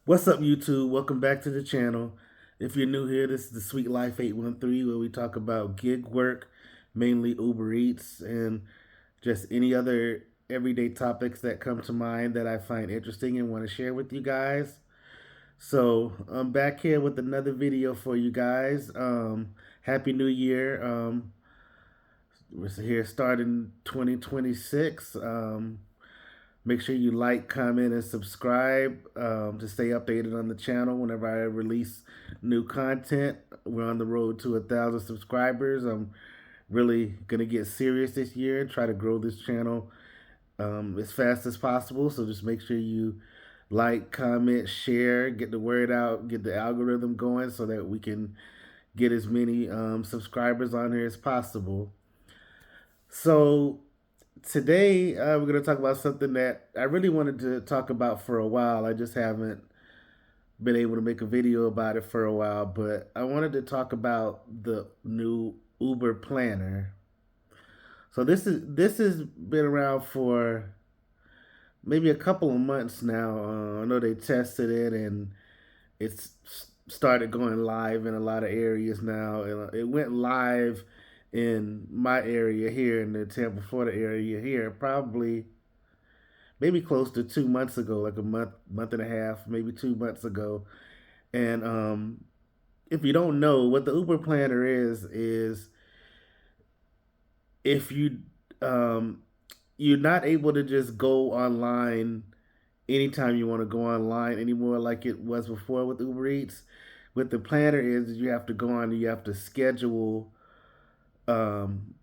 What's up, YouTube? Welcome back to the channel. If you're new here, this is the Sweet Life 813, where we talk about gig work, mainly Uber Eats, and just any other everyday topics that come to mind that I find interesting and want to share with you guys. So I'm back here with another video for you guys. Happy New Year. We're here starting 2026. Make sure you like, comment, and subscribe to stay updated on the channel whenever I release new content. We're on the road to 1,000 subscribers. I'm really gonna get serious this year and try to grow this channel as fast as possible. So just make sure you like, comment, share, get the word out, get the algorithm going so that we can get as many subscribers on here as possible. So today we're going to talk about something that I really wanted to talk about for a while. I just haven't been able to make a video about it for a while, but I wanted to talk about the new Uber Planner. So this has been around for maybe a couple of months now. I know they tested it and it's started going live in a lot of areas now. It went live in my area here in the Tampa, Florida area here, probably maybe close to 2 months ago, like a month and a half, maybe 2 months ago. And if you don't know what the Uber Planner is if um, you're not able to just go online anytime you want to go online anymore like it was before with Uber Eats. With the planner is you have to go on, you have to schedule um,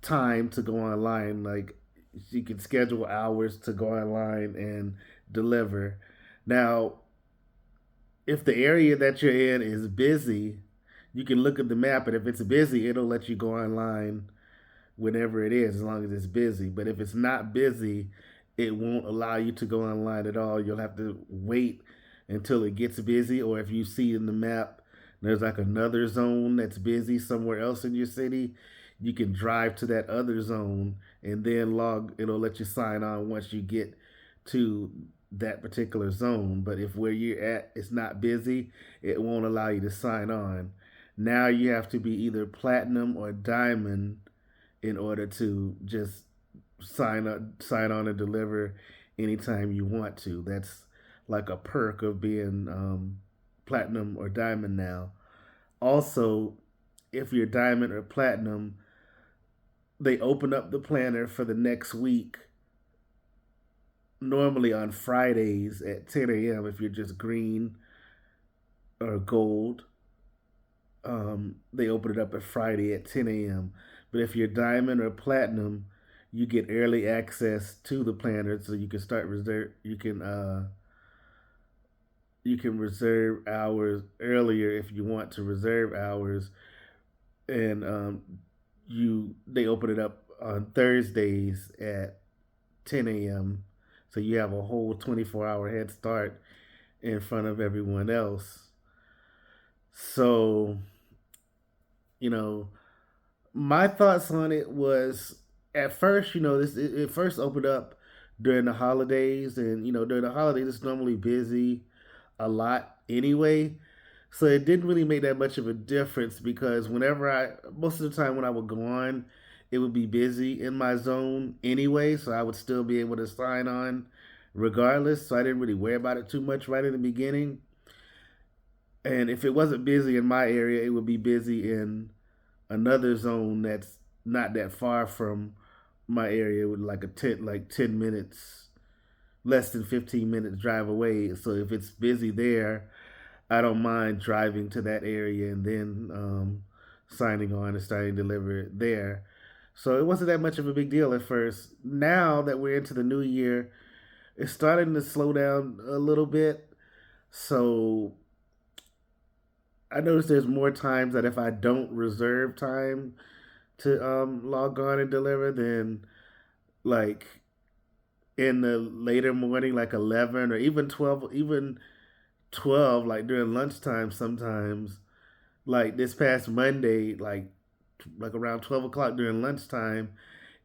time to go online. Like you can schedule hours to go online and deliver. Now, if the area that you're in is busy, you can look at the map, and if it's busy, it'll let you go online whenever it is, as long as it's busy. But if it's not busy, it won't allow you to go online at all. You'll have to wait until it gets busy, or if you see in the map there's like another zone that's busy somewhere else in your city, you can drive to that other zone and then log. It'll let you sign on once you get to that particular zone. But if where you're at is not busy, it won't allow you to sign on. Now you have to be either platinum or diamond in order to just sign on and deliver anytime you want to. That's like a perk of being platinum or diamond now. Also, if you're diamond or platinum, they open up the planner for the next week normally on Fridays at 10 a.m. if you're just green or gold. They open it up at Friday at 10 a.m. But if you're diamond or platinum, you get early access to the planner, so you can start reserve. You can reserve hours earlier if you want to reserve hours, and you they open it up on Thursdays at 10 a.m. So you have a whole 24-hour head start in front of everyone else. So you know, my thoughts on it was at first, it first opened up during the holidays, and during the holidays it's normally busy a lot anyway. So it didn't really make that much of a difference because most of the time when I would go on, it would be busy in my zone anyway. So I would still be able to sign on regardless. So I didn't really worry about it too much right in the beginning. And if it wasn't busy in my area, it would be busy in another zone that's not that far from my area, with like 10 minutes, less than 15 minutes drive away. So if it's busy there, I don't mind driving to that area and then signing on and starting to deliver it there. So it wasn't that much of a big deal at first. Now that we're into the new year, it's starting to slow down a little bit. So I notice there's more times that if I don't reserve time to log on and deliver, then like in the later morning, like 11 or even 12, like during lunchtime sometimes. Like this past Monday, like around 12 o'clock during lunchtime,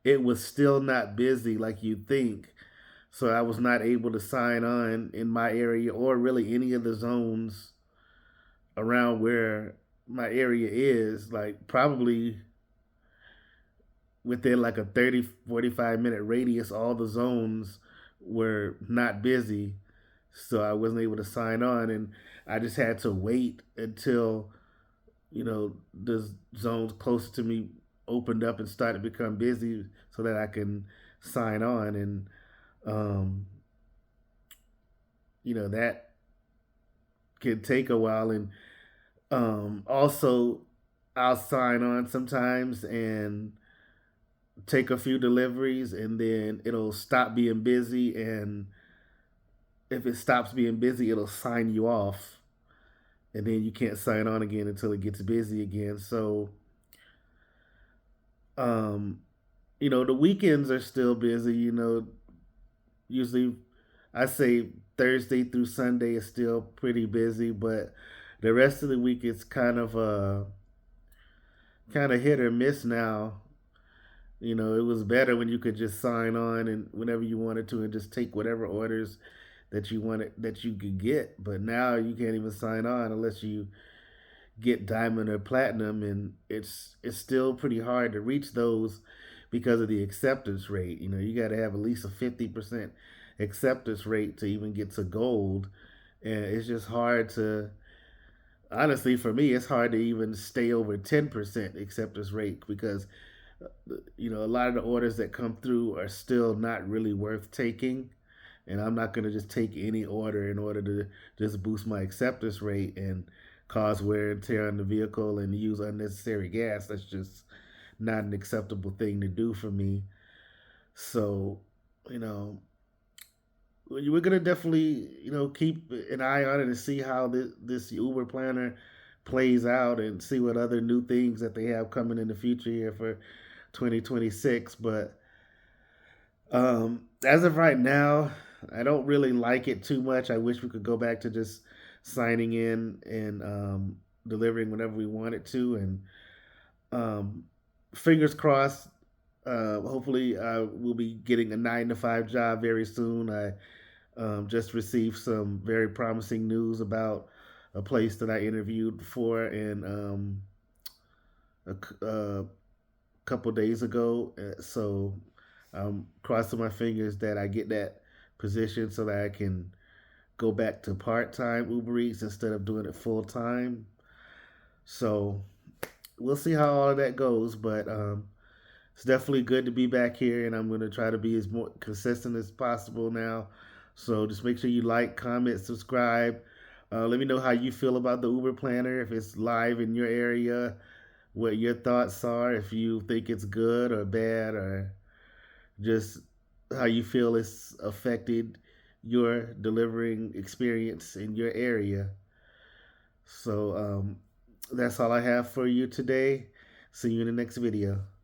it was still not busy like you'd think. So I was not able to sign on in my area or really any of the zones around where my area is. Like probably within like a 30-45 minute radius, all the zones were not busy. So I wasn't able to sign on, and I just had to wait until the zones closer to me opened up and started to become busy so that I can sign on. And um, that can take a while. And also, I'll sign on sometimes and take a few deliveries, and then it'll stop being busy. And if it stops being busy, it'll sign you off, and then you can't sign on again until it gets busy again. So, um, the weekends are still busy. Usually I say Thursday through Sunday is still pretty busy, but the rest of the week it's kind of hit or miss now. It was better when you could just sign on and whenever you wanted to and just take whatever orders that you wanted that you could get. But now you can't even sign on unless you get diamond or platinum, and it's still pretty hard to reach those because of the acceptance rate. You got to have at least a 50% acceptance rate to even get to gold, and it's just hard to. Honestly, for me, it's hard to even stay over 10% acceptance rate because a lot of the orders that come through are still not really worth taking. And I'm not going to just take any order in order to just boost my acceptance rate and cause wear and tear on the vehicle and use unnecessary gas. That's just not an acceptable thing to do for me. So, you know, we're gonna definitely, keep an eye on it and see how this Uber planner plays out and see what other new things that they have coming in the future here for 2026. But as of right now, I don't really like it too much. I wish we could go back to just signing in and delivering whenever we wanted to. And um, fingers crossed. Hopefully, we'll be getting a 9 to 5 job very soon. I just received some very promising news about a place that I interviewed for in a couple days ago. So I'm crossing my fingers that I get that position so that I can go back to part time Uber Eats instead of doing it full time. So we'll see how all of that goes. But it's definitely good to be back here, and I'm going to try to be as more consistent as possible now. So just make sure you like, comment, subscribe. Let me know how you feel about the Uber Planner, if it's live in your area, what your thoughts are, if you think it's good or bad, or just how you feel it's affected your delivering experience in your area. So that's all I have for you today. See you in the next video.